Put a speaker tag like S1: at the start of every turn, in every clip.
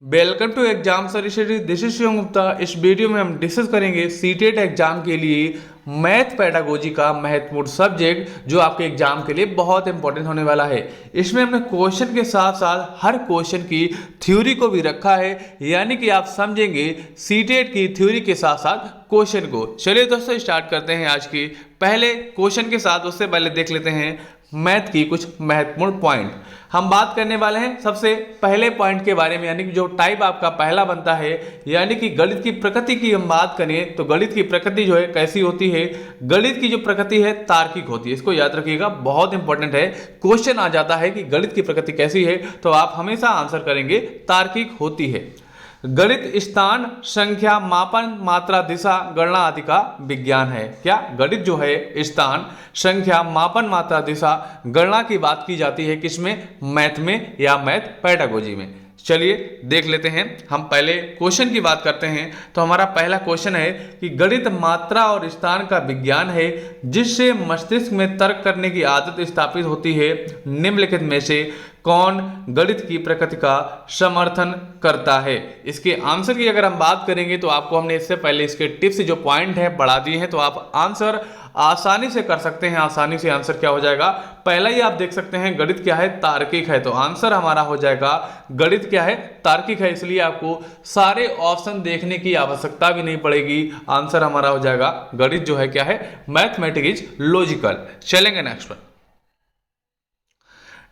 S1: Welcome to exam solution. This is Shivam Gupta. इस वीडियो में हम डिस्कस करेंगे सीटेट एग्जाम के लिए मैथ पेडागोजी का महत्वपूर्ण सब्जेक्ट जो आपके एग्जाम के लिए बहुत इंपॉर्टेंट होने वाला है। इसमें हमने क्वेश्चन के साथ साथ हर क्वेश्चन की थ्योरी को भी रखा है, यानी कि आप समझेंगे सीटेट की थ्योरी के साथ साथ क्वेश्चन को। चलिए दोस्तों स्टार्ट करते हैं आज की पहले क्वेश्चन के साथ। उससे पहले देख लेते हैं मैथ की कुछ महत्वपूर्ण पॉइंट। हम बात करने वाले हैं सबसे पहले पॉइंट के बारे में, यानी कि जो टाइप आपका पहला बनता है, यानी कि गणित की प्रकृति की हम बात करें तो गणित की प्रकृति जो है कैसी होती है। गणित की जो प्रकृति है तार्किक होती है। इसको याद रखिएगा, बहुत इंपॉर्टेंट है। क्वेश्चन आ जाता है कि गणित की प्रकृति कैसी है तो आप हमेशा आंसर करेंगे तार्किक होती है। गणित स्थान, संख्या, मापन, मात्रा, दिशा, गणना आदि का विज्ञान है। क्या गणित जो है स्थान, संख्या, मापन, मात्रा, दिशा, गणना की बात की जाती है किसमें? मैथ में या मैथ पेडागोजी में। चलिए देख लेते हैं। हम पहले क्वेश्चन की बात करते हैं तो हमारा पहला क्वेश्चन है कि गणित मात्रा और स्थान का विज्ञान है जिससे मस्तिष्क में तर्क करने की आदत स्थापित होती है। निम्नलिखित में से कौन गणित की प्रकृति का समर्थन करता है? इसके आंसर की अगर हम बात करेंगे तो आपको हमने इससे पहले इसके टिप्स जो पॉइंट है बढ़ा दिए हैं, तो आप आंसर आसानी से कर सकते हैं। आसानी से आंसर क्या हो जाएगा? पहला ही आप देख सकते हैं गणित क्या है? तार्किक है। तो आंसर हमारा हो जाएगा गणित क्या है? तार्किक है। इसलिए आपको सारे ऑप्शन देखने की आवश्यकता भी नहीं पड़ेगी। आंसर हमारा हो जाएगा गणित जो है क्या है? Mathematics is logical. चलेंगे नेक्स्ट पर।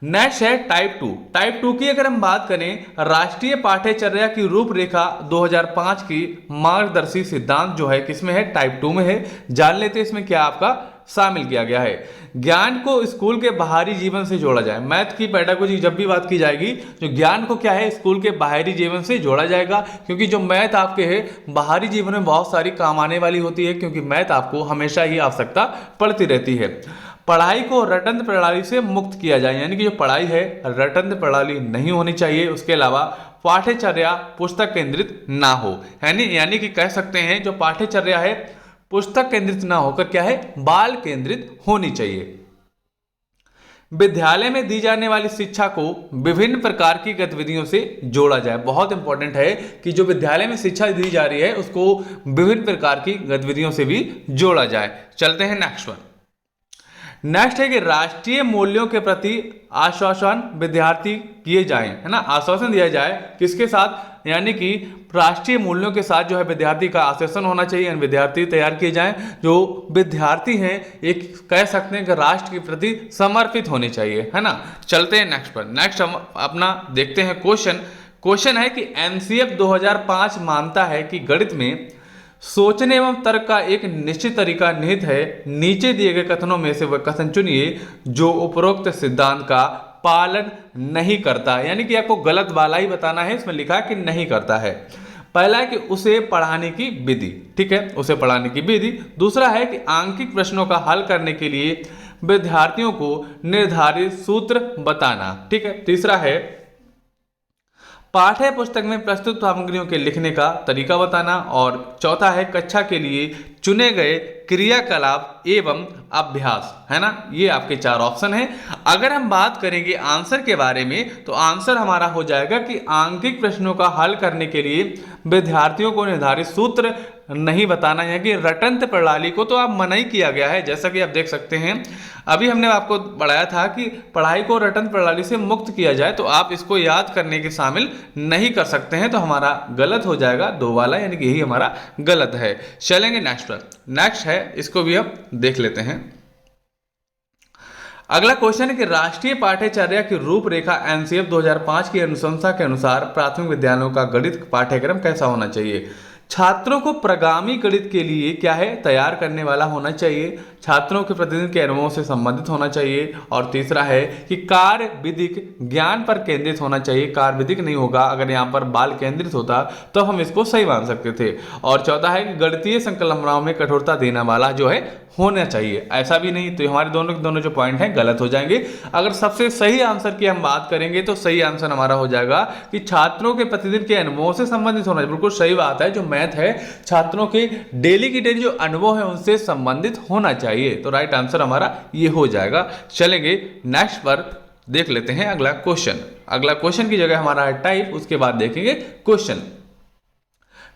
S1: नेक्स्ट है टाइप 2। टाइप 2 की अगर हम बात करें, राष्ट्रीय पाठ्यचर्या की रूपरेखा 2005 की मार्गदर्शी सिद्धांत जो है किसमें है? टाइप 2 में है। जान लेते हैं इसमें क्या आपका शामिल किया गया है। ज्ञान को स्कूल के बाहरी जीवन से जोड़ा जाए। मैथ की पेडागोजी जब भी बात की जाएगी तो ज्ञान को क्या है? स्कूल के बाहरी जीवन से जोड़ा जाएगा, क्योंकि जो मैथ आपके है बाहरी जीवन में बहुत सारी काम आने वाली होती है, क्योंकि मैथ आपको हमेशा ही आवश्यकता पड़ती रहती है। पढ़ाई को रटंत्र प्रणाली से मुक्त किया जाए, यानी कि जो पढ़ाई है रटंत्र प्रणाली नहीं होनी चाहिए। उसके अलावा पाठ्यचर्या पुस्तक केंद्रित ना हो, यानी कि कह सकते हैं जो पाठ्यचर्या है पुस्तक केंद्रित ना होकर क्या है? बाल केंद्रित होनी चाहिए। विद्यालय में दी जाने वाली शिक्षा को विभिन्न प्रकार की गतिविधियों से जोड़ा जाए। बहुत इंपॉर्टेंट है कि जो विद्यालय में शिक्षा दी जा रही है उसको विभिन्न प्रकार की गतिविधियों से भी जोड़ा जाए। चलते हैं नेक्स्ट वन। नेक्स्ट है कि राष्ट्रीय मूल्यों के प्रति आश्वासन विद्यार्थी किए जाएं, है ना? आश्वासन दिया जाए किसके साथ? यानी कि राष्ट्रीय मूल्यों के साथ जो है विद्यार्थी का आश्वासन होना चाहिए। विद्यार्थी तैयार किए जाएं जो विद्यार्थी हैं, एक कह सकते हैं कि राष्ट्र के प्रति समर्पित होने चाहिए, है ना? चलते हैं नेक्स्ट पर। नेक्स्ट हम अपना देखते हैं क्वेश्चन है कि एनसीएफ 2005 मानता है कि गणित में सोचने एवं तर्क का एक निश्चित तरीका निहित है। नीचे दिए गए कथनों में से वह कथन चुनिए जो उपरोक्त सिद्धांत का पालन नहीं करता। यानी कि आपको गलत वाला ही बताना है। इसमें लिखा है कि नहीं करता है। पहला है कि उसे पढ़ाने की विधि, ठीक है, उसे पढ़ाने की विधि। दूसरा है कि आंकिक प्रश्नों का हल करने के लिए विद्यार्थियों को निर्धारित सूत्र बताना, ठीक है। तीसरा है पाठ्य पुस्तक में प्रस्तुत सामग्रियों के लिखने का तरीका बताना। और चौथा है कक्षा के लिए चुने गए क्रियाकलाप एवं अभ्यास, है ना? ये आपके चार ऑप्शन हैं। अगर हम बात करेंगे आंसर के बारे में तो आंसर हमारा हो जाएगा कि आंकिक प्रश्नों का हल करने के लिए विद्यार्थियों को निर्धारित सूत्र नहीं बताना है कि रटंत्र प्रणाली को तो आप मना ही किया गया है। जैसा कि आप देख सकते हैं अभी हमने आपको बढ़ाया था कि पढ़ाई को रटंत्र प्रणाली से मुक्त किया जाए, तो आप इसको याद करने के शामिल नहीं कर सकते हैं, तो हमारा गलत हो जाएगा 2 वाला, यानी कि यही हमारा गलत है। चलेंगे नेक्स्ट पर। नेक्स्ट है, इसको भी हम देख लेते हैं। अगला क्वेश्चन है कि राष्ट्रीय पाठ्यचर्या की रूपरेखा एनसीएफ 2005 की अनुशंसा के अनुसार प्राथमिक विद्यालयों का गणित पाठ्यक्रम कैसा होना चाहिए? छात्रों को प्रगामी गणित के लिए क्या है? तैयार करने वाला होना चाहिए। छात्रों के प्रतिदिन के अनुभवों से संबंधित होना चाहिए। और तीसरा है कि कार्य विधिक ज्ञान पर केंद्रित होना चाहिए। कार्य विधिक नहीं होगा, अगर यहाँ पर बाल केंद्रित होता तो हम इसको सही मान सकते थे। और चौथा है कि गणितीय संकल्पनाओं में कठोरता देने वाला जो है होना चाहिए। ऐसा भी नहीं, तो हमारे दोनों जो पॉइंट हैं गलत हो जाएंगे। अगर सबसे सही आंसर की हम बात करेंगे तो सही आंसर हमारा हो जाएगा कि छात्रों के प्रतिदिन के अनुभवों से संबंधित होना चाहिए। बिल्कुल सही बात है। जो मैथ है छात्रों के डेली की डेली जो अनुभव है उनसे संबंधित होना चाहिए। तो राइट आंसर हमारा ये हो जाएगा। चलेंगे नेक्स्ट पर, देख लेते हैं अगला क्वेश्चन। अगला क्वेश्चन की जगह हमारा है टाइप, उसके बाद देखेंगे क्वेश्चन।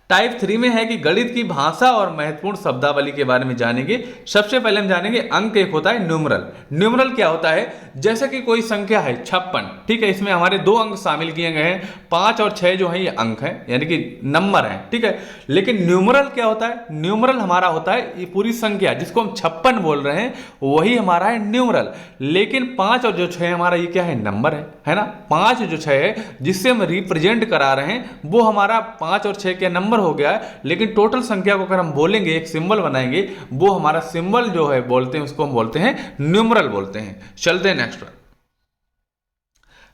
S1: टाइप 3 में है कि गणित की भाषा और महत्वपूर्ण शब्दावली के बारे में जानेंगे। सबसे पहले हम जानेंगे अंक एक होता है न्यूमरल। न्यूमरल क्या होता है? जैसे कि कोई संख्या है 56, ठीक है, इसमें हमारे दो अंक शामिल किए गए हैं, 5 और 6 जो है ये अंक हैं, यानी कि नंबर हैं, ठीक है। लेकिन न्यूमरल क्या होता है? न्यूमरल हमारा होता है ये पूरी संख्या, जिसको हम 56 बोल रहे हैं वही हमारा है न्यूमरल। लेकिन 5 और जो 6 हमारा ये क्या है? नंबर है ना। 5 जो 6 है जिससे हम रिप्रेजेंट करा रहे हैं वो हमारा 5 और 6 के नंबर हो गया है। लेकिन टोटल संख्या को अगर हम बोलेंगे, एक सिंबल बनाएंगे, वो हमारा सिंबल जो है बोलते हैं उसको हम बोलते हैं न्यूमरल बोलते हैं। चलते हैं नेक्स्ट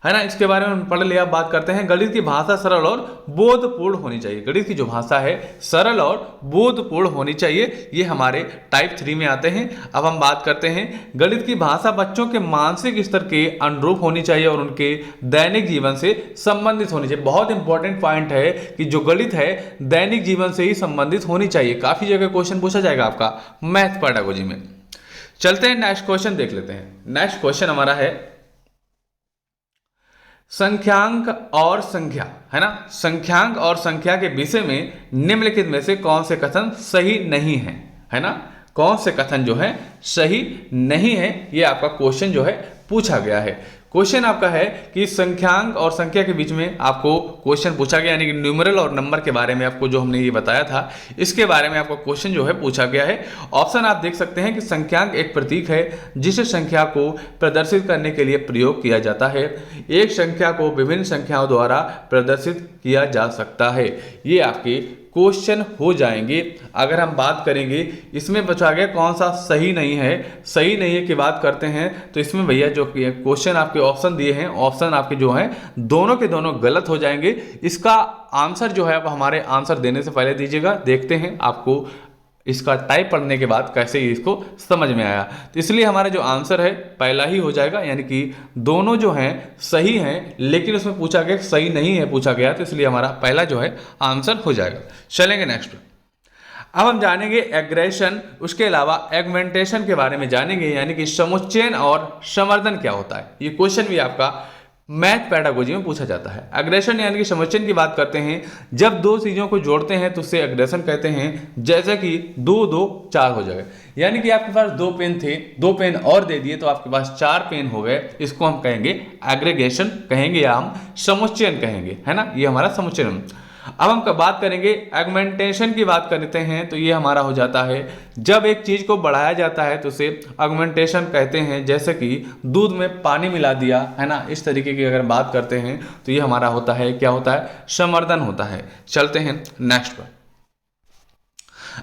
S1: है ना, इसके बारे में हम पढ़ लिया। बात करते हैं गणित की भाषा सरल और बोधपूर्ण होनी चाहिए। गणित की जो भाषा है सरल और बोधपूर्ण होनी चाहिए, ये हमारे टाइप 3 में आते हैं। अब हम बात करते हैं गणित की भाषा बच्चों के मानसिक स्तर के अनुरूप होनी चाहिए और उनके दैनिक जीवन से संबंधित होनी चाहिए। बहुत इंपॉर्टेंट पॉइंट है कि जो गणित है दैनिक जीवन से ही संबंधित होनी चाहिए। काफी जगह क्वेश्चन पूछा जाएगा आपका मैथ पेडागोजी में। चलते हैं नेक्स्ट क्वेश्चन देख लेते हैं। नेक्स्ट क्वेश्चन हमारा है संख्यांक और संख्या, है ना। संख्यांक और संख्या के विषय में निम्नलिखित में से कौन से कथन सही नहीं है ना। कौन से कथन जो है सही नहीं है, ये आपका क्वेश्चन जो है पूछा गया है। क्वेश्चन आपका है कि संख्यांक और संख्या के बीच में आपको क्वेश्चन पूछा गया, यानी कि न्यूमरल और नंबर के बारे में आपको जो हमने ये बताया था, इसके बारे में आपको क्वेश्चन जो है पूछा गया है। ऑप्शन आप देख सकते हैं कि संख्यांक एक प्रतीक है जिसे संख्या को प्रदर्शित करने के लिए प्रयोग किया जाता है। एक संख्या को विभिन्न संख्याओं द्वारा प्रदर्शित किया जा सकता है। ये आपके क्वेश्चन हो जाएंगे। अगर हम बात करेंगे इसमें पूछा गया कौन सा सही नहीं है, सही नहीं है की बात करते हैं तो इसमें भैया जो क्वेश्चन आपके ऑप्शन दिए हैं, ऑप्शन आपके जो हैं दोनों के दोनों गलत हो जाएंगे। इसका आंसर जो है आप हमारे आंसर देने से पहले दीजिएगा, देखते हैं आपको इसका टाइप पढ़ने के बाद कैसे इसको समझ में आया। तो इसलिए हमारा जो आंसर है पहला ही हो जाएगा, यानी कि दोनों जो हैं सही हैं, लेकिन उसमें पूछा गया सही नहीं है पूछा गया, तो इसलिए हमारा पहला जो है आंसर हो जाएगा। चलेंगे नेक्स्ट। अब हम जानेंगे एग्रेशन, उसके अलावा एगमेंटेशन के बारे में जानेंगे, यानी कि समुच्चयन और संवर्धन क्या होता है। ये क्वेश्चन भी आपका मैथ पेडागोजी में पूछा जाता है। एग्रेशन यानी कि समुच्चयन की बात करते हैं, जब दो चीज़ों को जोड़ते हैं तो उससे एग्रेशन कहते हैं। जैसे कि 2 2 4 हो जाएगा, यानी कि आपके पास 2 पेन थे, 2 पेन और दे दिए तो आपके पास 4 पेन हो गए। इसको हम कहेंगे एग्रीगेशन कहेंगे या हम समुच्चयन कहेंगे, है ना। ये हमारा समुच्चयन। अब हम बात करेंगे एगमेंटेशन की बात करते हैं, तो ये हमारा हो जाता है जब एक चीज को बढ़ाया जाता है तो उसे एगमेंटेशन कहते हैं। जैसे कि दूध में पानी मिला दिया, है ना, इस तरीके की अगर बात करते हैं तो ये हमारा होता है क्या होता है? संवर्धन होता है। चलते हैं नेक्स्ट पर।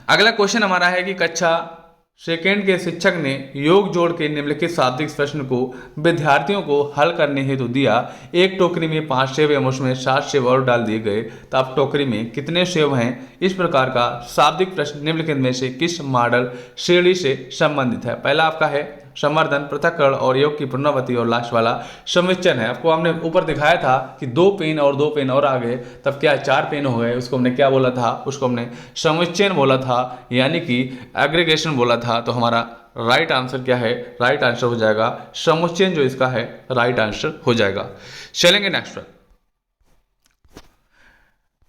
S1: अगला क्वेश्चन हमारा है कि कक्षा सेकेंड के शिक्षक ने योग जोड़ के निम्नलिखित शाब्दिक प्रश्न को विद्यार्थियों को हल करने हेतु दिया। एक टोकरी में 5 सेब एवं उसमें 7 सेब और डाल दिए गए, तो आप टोकरी में कितने सेब हैं? इस प्रकार का शाब्दिक प्रश्न निम्नलिखित में से किस मॉडल श्रेणी से संबंधित है? पहला आपका है संवर्धन, पृथक्करण और योग की पुनरावृत्ति, और लास्ट वाला समुच्चयन है। आपको हमने ऊपर दिखाया था कि 2 पेन और 2 पेन और आ गए, तब क्या 4 पेन हो गए। उसको हमने क्या बोला था? उसको हमने समुच्चयन बोला था, यानी कि एग्रीगेशन बोला था। तो हमारा राइट आंसर क्या है? राइट आंसर हो जाएगा समुच्चयन, जो इसका है राइट आंसर हो जाएगा। चलेंगे नेक्स्ट पर।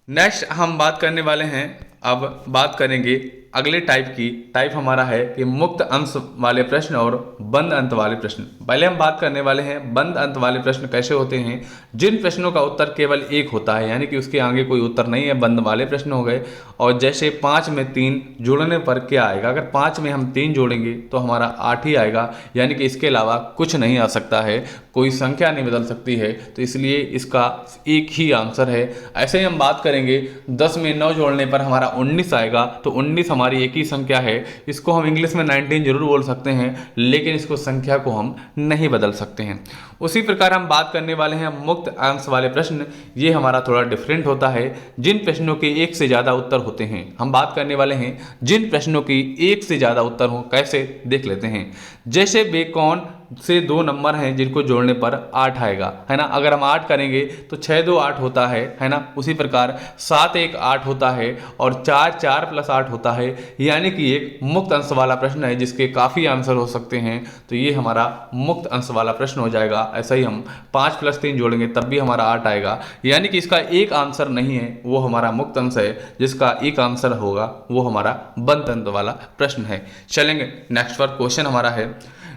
S1: नेक्स्ट हम बात करने वाले हैं, अब बात करेंगे अगले टाइप की। टाइप हमारा है कि मुक्त अंश वाले प्रश्न और बंद अंत वाले प्रश्न। पहले हम बात करने वाले हैं बंद अंत वाले प्रश्न कैसे होते हैं। जिन प्रश्नों का उत्तर केवल एक होता है, यानी कि उसके आगे कोई उत्तर नहीं है, बंद वाले प्रश्न हो गए। और जैसे 5 में 3 जोड़ने पर क्या आएगा? अगर 5 में हम 3 जोड़ेंगे तो हमारा 8 ही आएगा, यानी कि इसके अलावा कुछ नहीं आ सकता है, कोई संख्या नहीं बदल सकती है, तो इसलिए इसका एक ही आंसर है। ऐसे ही हम बात करेंगे 10 में 9 जोड़ने पर हमारा 19 आएगा, तो 19 हमारी एक ही संख्या है। इसको हम इंग्लिश में 19 जरूर बोल सकते हैं, लेकिन इसको संख्या को हम नहीं बदल सकते हैं। उसी प्रकार हम बात करने वाले हैं मुक्त अंश वाले प्रश्न। ये हमारा थोड़ा डिफरेंट होता है, जिन प्रश्नों के 1 से ज़्यादा उत्तर होते हैं। हम बात करने वाले हैं जिन प्रश्नों की 1 से ज़्यादा उत्तर हो, कैसे देख लेते हैं। जैसे वे कौन से 2 नंबर हैं जिनको जोड़ने पर 8 आएगा, है ना। अगर हम 8 करेंगे तो 6 2 8 होता है ना। उसी प्रकार 7 1 8 होता है और 4 4 + 8 होता है। यानी कि एक मुक्त अंश वाला प्रश्न है जिसके काफ़ी आंसर हो सकते हैं, तो ये हमारा मुक्त अंश वाला प्रश्न हो जाएगा। ऐसा ही हम 5 + 3 जोड़ेंगे तब भी हमारा 8 आएगा। यानी कि इसका एक आंसर नहीं है, वो हमारा मुक्त अंश है। जिसका एक आंसर होगा वो हमारा बंद अंत वाला प्रश्न है। चलेंगे नेक्स्ट पर। क्वेश्चन हमारा है,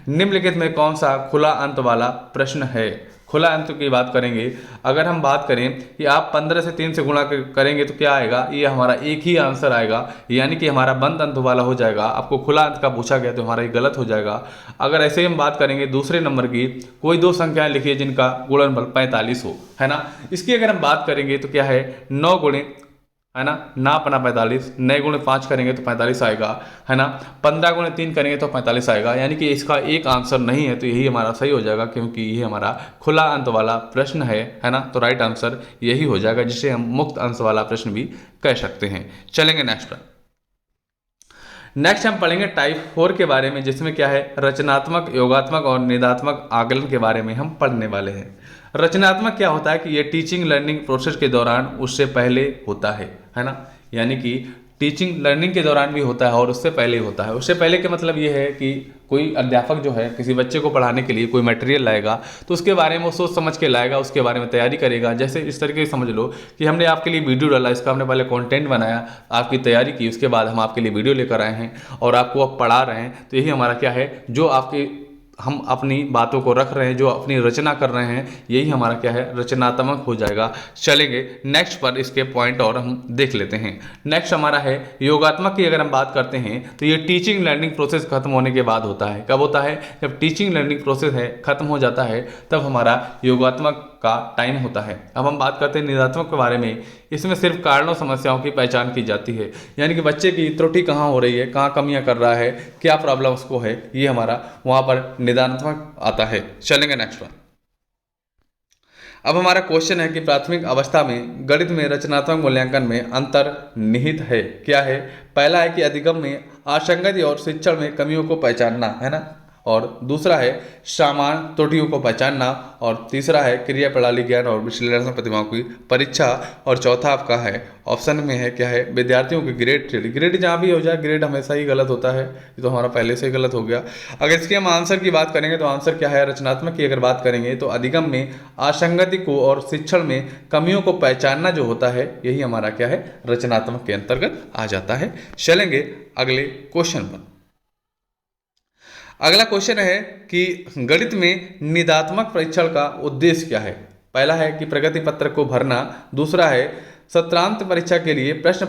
S1: निम्नलिखित में कौन सा खुला अंत वाला प्रश्न है। खुला अंत की बात करेंगे, अगर हम बात करें कि आप 15 से 3 से गुणा करेंगे तो क्या आएगा, ये हमारा एक ही आंसर आएगा। यानी कि हमारा बंद अंत वाला हो जाएगा। आपको खुला अंत का पूछा गया तो हमारा ये गलत हो जाएगा। अगर ऐसे ही हम बात करेंगे दूसरे नंबर की, कोई 2 संख्याएं लिखिए जिनका गुणनफल 45 हो, है ना। इसकी अगर हम बात करेंगे तो क्या है, 9 गुणे, है ना, ना अपना 45, 9 गुणे 5 करेंगे तो 45 आएगा, है ना। 15 गुणे 3 करेंगे तो 45 आएगा। यानी कि इसका एक आंसर नहीं है, तो यही हमारा सही हो जाएगा क्योंकि ये हमारा खुला अंत वाला प्रश्न है ना। तो राइट आंसर यही हो जाएगा, जिसे हम मुक्त अंश वाला प्रश्न भी कह सकते हैं। चलेंगे नेक्स्ट पर। नेक्स्ट हम पढ़ेंगे टाइप 4 के बारे में, जिसमें क्या है, रचनात्मक, योगात्मक और निदात्मक आकलन के बारे में हम पढ़ने वाले हैं। रचनात्मक क्या होता है कि ये टीचिंग लर्निंग प्रोसेस के दौरान उससे पहले होता है ना। यानी कि टीचिंग लर्निंग के दौरान भी होता है और उससे पहले ही होता है। उससे पहले का मतलब ये है कि कोई अध्यापक जो है किसी बच्चे को पढ़ाने के लिए कोई मटेरियल लाएगा तो उसके बारे में वो सोच समझ के लाएगा, उसके बारे में तैयारी करेगा। जैसे इस तरीके से समझ लो कि हमने आपके लिए वीडियो डाला, इसका हमने पहले कंटेंट बनाया, आपकी तैयारी की, उसके बाद हम आपके लिए वीडियो लेकर आए हैं और आपको अब पढ़ा रहे हैं। तो यही हमारा क्या है, जो आपके हम अपनी बातों को रख रहे हैं, जो अपनी रचना कर रहे हैं, यही हमारा क्या है, रचनात्मक हो जाएगा। चलेंगे नेक्स्ट पर, इसके पॉइंट और हम देख लेते हैं। नेक्स्ट हमारा है योगात्मक की। अगर हम बात करते हैं तो ये टीचिंग लर्निंग प्रोसेस खत्म होने के बाद होता है। कब होता है, जब टीचिंग लर्निंग प्रोसेस है खत्म हो जाता है, तब हमारा योगात्मक का टाइम होता है। अब हम बात करते हैं निदात्मक के बारे में। इसमें सिर्फ कारणों समस्याओं की पहचान की जाती है। यानी कि बच्चे की त्रुटि कहाँ हो रही है, कहाँ कमियां कर रहा है, क्या प्रॉब्लम उसको है, ये हमारा वहाँ पर निदानात्मक आता है। चलेंगे नेक्स्ट पर। अब हमारा क्वेश्चन है कि प्राथमिक अवस्था में गणित में रचनात्मक मूल्यांकन में अंतर निहित है। क्या है, पहला है कि अधिगम में असंगति और शिक्षण में कमियों को पहचानना, है ना। और दूसरा है सामान्य त्रुटियों को पहचानना। और तीसरा है क्रिया प्रणाली ज्ञान और विश्लेषण प्रतिभाओं की परीक्षा। और चौथा आपका है ऑप्शन में है क्या है, विद्यार्थियों की ग्रेड। ग्रेड जहाँ भी हो जाए, ग्रेड हमेशा ही गलत होता है, ये तो हमारा पहले से ही गलत हो गया। अगर इसके हम आंसर की बात करेंगे तो आंसर क्या है, रचनात्मक की अगर बात करेंगे तो अधिगम में असंगति को और शिक्षण में कमियों को पहचानना जो होता है, यही हमारा क्या है, रचनात्मक के अंतर्गत आ जाता है। चलेंगे अगले क्वेश्चन पर। अगला क्वेश्चन है कि गणित में निदात्मक परीक्षण का उद्देश्य क्या है। पहला है कि प्रगति पत्र को भरना, दूसरा है सत्रांत परीक्षा के लिए प्रश्न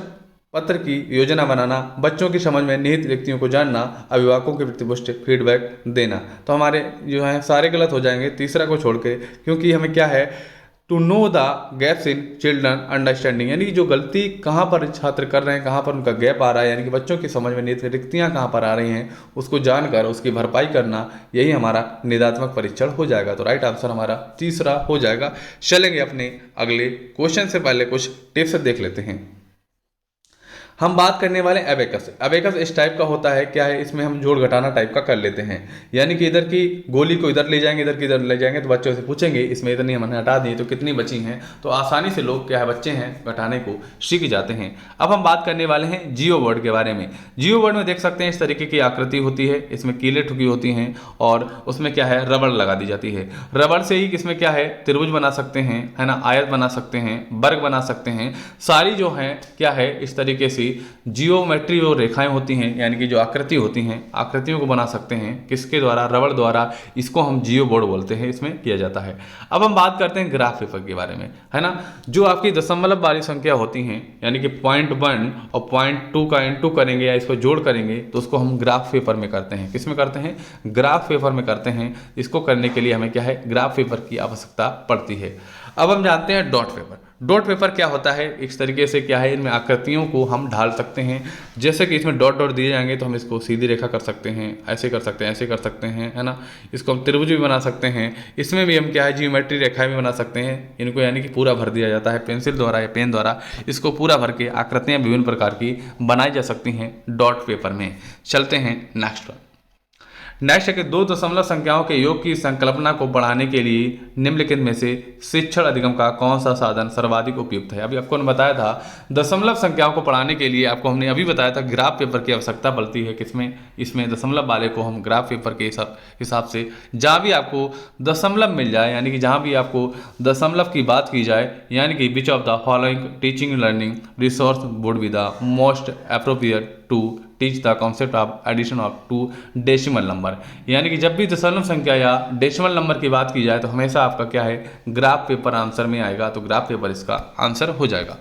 S1: पत्र की योजना बनाना, बच्चों की समझ में निहित व्यक्तियों को जानना, अभिभावकों के प्रतिपुष्टि फीडबैक देना। तो हमारे जो है सारे गलत हो जाएंगे तीसरा को छोड़ के, क्योंकि हमें क्या है, to know the gaps in children understanding, यानी कि जो गलती कहाँ पर छात्र कर रहे हैं, कहाँ पर उनका गैप आ रहा है, यानी कि बच्चों की समझ में निहित रिक्तियाँ कहाँ पर आ रही हैं, उसको जानकर उसकी भरपाई करना, यही हमारा निदात्मक परीक्षण हो जाएगा। तो राइट आंसर हमारा तीसरा हो जाएगा। चलेंगे अपने अगले क्वेश्चन से पहले कुछ टिप्स देख लेते हैं। हम बात करने वाले एबेकस। एबेकस इस टाइप का होता है, क्या है, इसमें हम जोड़ घटाना टाइप का कर लेते हैं। यानी कि इधर की गोली को इधर ले जाएंगे, इधर की इधर ले जाएंगे, तो बच्चों से पूछेंगे इसमें इतनी हमने हटा दी तो कितनी बची हैं, तो आसानी से लोग क्या है, बच्चे हैं, घटाने को सीख जाते हैं। अब हम बात करने वाले हैं जियो बोर्ड के बारे में। जियो बोर्ड में देख सकते हैं इस तरीके की आकृति होती है, इसमें कीलें ठुकी होती हैं और उसमें क्या है, रबड़ लगा दी जाती है। रबड़ से ही इसमें क्या है, त्रिभुज बना सकते हैं, है ना, आयत बना सकते हैं, वर्ग बना सकते हैं। सारी जो है क्या है, इस तरीके से जियोमेट्री जो रेखाएं होती हैं, यानी कि जो आकृति होती हैं, आकृतियों को बना सकते हैं किसके द्वारा, रबड़ द्वारा। इसको हम जियो बोर्ड बोलते हैं, इसमें किया जाता है। अब हम बात करते हैं ग्राफ पेपर के बारे में, है ना। जो आपकी दशमलव वाली संख्या होती हैं, यानी कि 0.1 और 0.2 का इंटू करेंगे या इसको जोड़ करेंगे तो उसको हम ग्राफ पेपर में करते हैं। किस में करते हैं, ग्राफ पेपर में करते हैं। इसको करने के लिए हमें क्या है, ग्राफ पेपर की आवश्यकता पड़ती है। अब हम जानते हैं डॉट पेपर। डॉट पेपर क्या होता है, इस तरीके से क्या है, इनमें आकृतियों को हम ढाल सकते हैं। जैसे कि इसमें डॉट डॉट दिए जाएंगे तो हम इसको सीधी रेखा कर सकते हैं, ऐसे कर सकते हैं, ऐसे कर सकते हैं, है ना। इसको हम त्रिभुज भी बना सकते हैं। इसमें भी हम क्या है, जियोमेट्री रेखाएं भी बना सकते हैं। इनको यानी कि पूरा भर दिया जाता है पेंसिल द्वारा या पेन द्वारा, इसको पूरा भर के आकृतियाँ विभिन्न प्रकार की बनाई जा सकती हैं डॉट पेपर में। चलते हैं नेक्स्ट पर। नेक्स्ट है कि दो दशमलव संख्याओं के योग की संकल्पना को बढ़ाने के लिए निम्नलिखित में से शिक्षण अधिगम का कौन सा साधन सर्वाधिक उपयुक्त है। अभी आपको हमने बताया था दशमलव संख्याओं को पढ़ाने के लिए आपको हमने अभी बताया था ग्राफ पेपर की आवश्यकता पड़ती है। किसमें? इसमें दशमलव वाले को हम ग्राफ पेपर के हिसाब से जहाँ भी आपको दशमलव मिल जाए, यानी कि जहाँ भी आपको दशमलव की बात की जाए, यानी कि which of the following teaching learning resource would be the most appropriate to teach the concept of addition of two decimal number. यानी कि जब भी दशमलव संख्या या डेसिमल नंबर की बात की जाए तो हमेशा आपका क्या है, ग्राफ पेपर आंसर में आएगा, तो ग्राफ पेपर इसका आंसर हो जाएगा।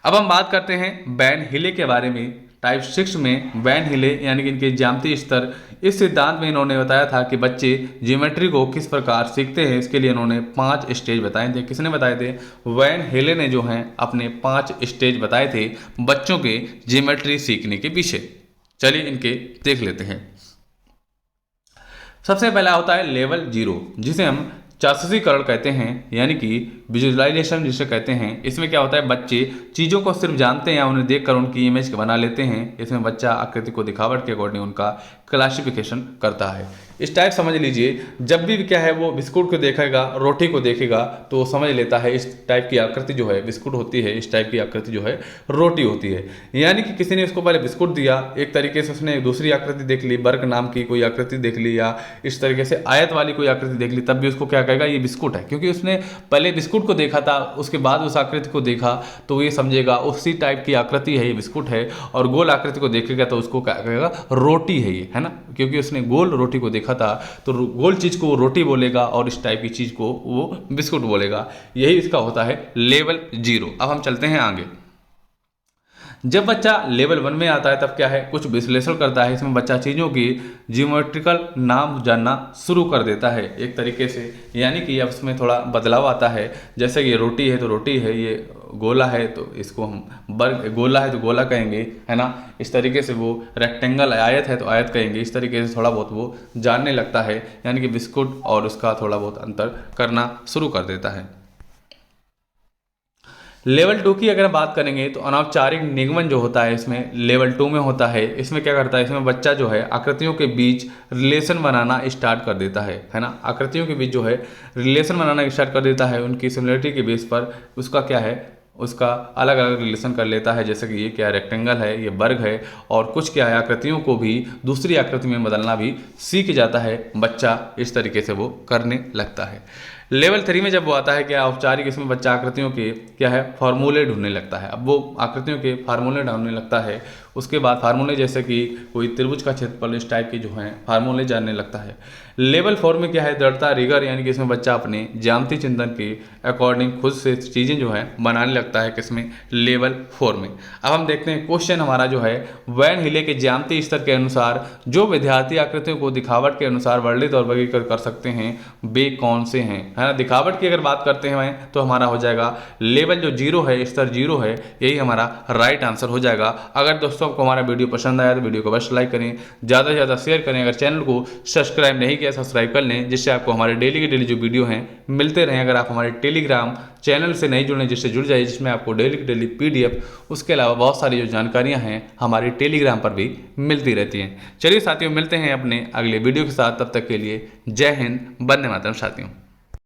S1: अब हम बात करते हैं वैन हिले के बारे में। टाइप 6 में वैन हिले यानी कि इनके ज्यामितीय स्तर, इस सिद्धांत में इन्होंने बताया था कि बच्चे ज्योमेट्री को किस प्रकार सीखते हैं। इसके लिए इन्होंने 5 स्टेज बताए थे। किसने बताए थे? वैन हिले ने जो हैं अपने 5 स्टेज बताए थे बच्चों के ज्योमेट्री सीखने के पीछे। चलिए इनके देख लेते हैं। सबसे पहला होता है लेवल 0, जिसे हम चाक्षुषीकरण कहते हैं, यानी कि विजुअलाइजेशन जिसे कहते हैं। इसमें क्या होता है, बच्चे चीज़ों को सिर्फ जानते हैं या उन्हें देखकर उनकी इमेज बना लेते हैं। इसमें बच्चा आकृति को दिखावट के अकॉर्डिंग उनका क्लासिफिकेशन करता है। इस टाइप समझ लीजिए, जब भी क्या है वो बिस्कुट को देखेगा, रोटी को देखेगा तो वो समझ लेता है इस टाइप की आकृति जो है बिस्कुट होती है, इस टाइप की आकृति जो है रोटी होती है। यानी कि किसी ने उसको पहले बिस्कुट दिया, एक तरीके से उसने दूसरी आकृति देख ली, वर्ग नाम की कोई आकृति देख ली, या इस तरीके से आयत वाली कोई आकृति देख ली, तब भी उसको क्या कहेगा, ये बिस्कुट है। क्योंकि उसने पहले बिस्कुट को देखा था, उसके बाद उस आकृति को देखा, तो ये समझेगा उसी टाइप की आकृति है, ये बिस्कुट है। और गोल आकृति को देखेगा तो उसको क्या कहेगा, रोटी है ये, है ना। क्योंकि उसने गोल रोटी को देखा था तो गोल चीज को वो रोटी बोलेगा और इस टाइप की चीज को वो बिस्कुट बोलेगा। यही इसका होता है लेवल 0। अब हम चलते हैं आगे। जब बच्चा लेवल 1 में आता है तब क्या है, कुछ विश्लेषण करता है। इसमें बच्चा चीज़ों की ज्योमेट्रिकल नाम जानना शुरू कर देता है एक तरीके से, यानी कि अब उसमें थोड़ा बदलाव आता है। जैसे ये रोटी है तो रोटी है, ये गोला है तो इसको हम वर्ग, गोला है तो गोला कहेंगे, है ना। इस तरीके से वो रेक्टेंगल आयत है तो आयत कहेंगे। इस तरीके से थोड़ा बहुत वो जानने लगता है, यानी कि बिस्कुट और उसका थोड़ा बहुत अंतर करना शुरू कर देता है। लेवल 2 की अगर बात करेंगे तो अनौपचारिक निगमन जो होता है इसमें लेवल 2 में होता है। इसमें क्या करता है, इसमें बच्चा जो है आकृतियों के बीच रिलेशन बनाना स्टार्ट कर देता है ना। आकृतियों के बीच जो है रिलेशन बनाना स्टार्ट कर देता है, उनकी सिमिलरिटी के बेस पर उसका क्या है, उसका अलग अलग रिलेशन कर लेता है। जैसे कि ये क्या रेक्टेंगल है, ये वर्ग है, और कुछ क्या है आकृतियों को भी दूसरी आकृति में बदलना भी सीख जाता है बच्चा। इस तरीके से वो करने लगता है। लेवल 3 में जब वो आता है क्या औपचारिक, इसमें बच्चा आकृतियों के क्या है फार्मूले ढूंढने लगता है। अब वो आकृतियों के फार्मूले ढूंढने लगता है। उसके बाद फार्मूले जैसे कि कोई त्रिभुज का क्षेत्रफल, इस टाइप के जो हैं फार्मूले जानने लगता है। लेवल 4 में क्या है दृढ़ता, रिगर, यानी कि इसमें बच्चा अपने ज्यामितीय चिंतन के अकॉर्डिंग खुद से चीज़ें जो है बनाने लगता है। किसमें? लेवल 4 में। अब हम देखते हैं क्वेश्चन हमारा जो है, वैन हिले के ज्यामितीय स्तर के अनुसार जो विद्यार्थी आकृतियों को दिखावट के अनुसार वर्णित और वर्गीकृत कर सकते हैं वे कौन से हैं, है ना। दिखावट की अगर बात करते हैं तो हमारा हो जाएगा लेवल जो 0 है, स्तर 0 है, यही हमारा राइट आंसर हो जाएगा। अगर दोस्तों आपको हमारा वीडियो पसंद आया तो वीडियो को बस लाइक करें, ज़्यादा से ज़्यादा शेयर करें। अगर चैनल को सब्सक्राइब नहीं किया सब्सक्राइब कर लें, जिससे आपको हमारे डेली के डेली जो वीडियो हैं मिलते रहें। अगर आप हमारे टेलीग्राम चैनल से नहीं जुड़े, जिससे जुड़ जाइए, जिसमें आपको डेली की डेली PDF, उसके अलावा बहुत सारी जो जानकारियाँ हैं हमारे टेलीग्राम पर भी मिलती रहती हैं। चलिए साथियों, मिलते हैं अपने अगले वीडियो के साथ। तब तक के लिए जय हिंद, वंदे मातरम साथियों।